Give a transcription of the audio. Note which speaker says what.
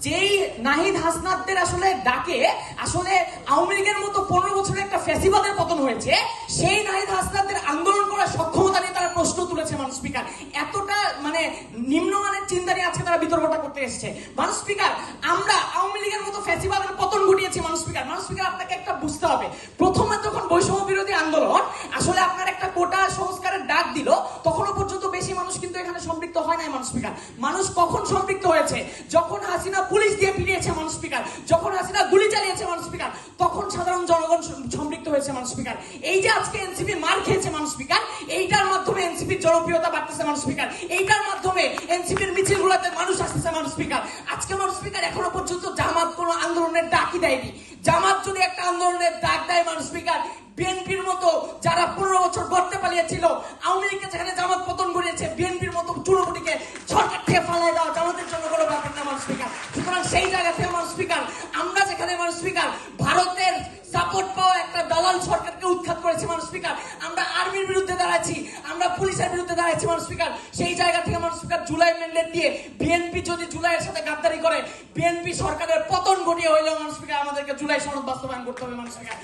Speaker 1: যেই নাহিদ হাসনাতদের আসলে ডাকে আসলে আওয়ামী লীগের মতো 15 বছরের একটা ফ্যাসিবাদের পতন হয়েছে, সেই নাহিদ হাসনাতদের আন্দোলন করার সক্ষমতা নিয়ে তারা প্রশ্ন তুলেছে মানুষ স্পিকার। এতটা মানে নিম্নমানের চিন্তা নিয়ে আজকে তারা বিতর্কটা করতে এসেছে। মানুষ স্পিকার, আমরা আওয়ামী লীগের মতো ফ্যাসিবাদের পতন ঘটিয়েছি মানুষ স্পিকার। মানুষ স্পিকার, আপনাকে একটা বুঝতে হবে, প্রথমে যখন বৈষম্য বিরোধী আন্দোলন আসলে আপনার একটা কোটা সংস্কারের ডাক দিল, তখনও পর্যন্ত বেশি মানুষ কিন্তু এখানে সম্পৃক্ত হয় নাই মানুষ স্পিকার। মানুষ কখন সম্পৃক্ত হয়েছে? যখন হাসিনা পুলিশ দিয়ে পিটিয়েছে মানুষ স্পিকার, যখন হাসিনা গুলি চালিয়েছে মানুষ স্পিকার, তখন সাধারণ জনগণ সম্পৃক্ত হয়েছে মানুষ স্পিকার। এই যে আজকে এনসিপি মার খেয়েছে মানুষ স্পিকার, এইটার মাধ্যমে এনসিপির জনপ্রিয়তা বাড়তেছে মানুষ স্পিকার, এইটার মাধ্যমে এনসিপির মিছিলগুলোতে মানুষ আসতেছে মানুষ স্পিকার। আজকে মানুষ স্পিকার এখনো পর্যন্ত জামাত কোনো আন্দোলনের ডাকই দেয়নি। জামাত যদি একটা আন্দোলনের ডাক দেয় মানুষ স্পিকার, বিএনপির মতো যারা 15 বছর গড়তে পালিয়েছিল, আওয়ামী লীগকে যেখানে জামাত পতন করেছে, বিএনপির মতো চুনোপুটিকে সরকার থেকে ফালাই দেওয়া জামাতের জন্য কোনো ব্যাপার না মানুষ স্পিকার। সুতরাং সেই জায়গা থেকে মানুষ স্পিকার, আমরা যেখানে মানুষ স্পিকার ভারতের সাপোর্ট পাওয়া একটা দালাল সরকারকে উৎখাত করেছি মানুষ স্পিকার, আমরা আর্মির বিরুদ্ধে দাঁড়াচ্ছি, আমরা পুলিশের বিরুদ্ধে দাঁড়াচ্ছি মানুষ স্পিকার। সেই জায়গা থেকে মানুষ স্পিকার জুলাই ম্যান্ডেট দিয়ে বিএনপি যদি জুলাইয়ের সাথে গাদ্দারি করে, বিএনপি সরকারের পতন ঘটিয়ে হইলেও মানুষ স্পিকার আমাদেরকে জুলাই সনদ বাস্তবায়ন করতে হবে মানুষ স্পিকার।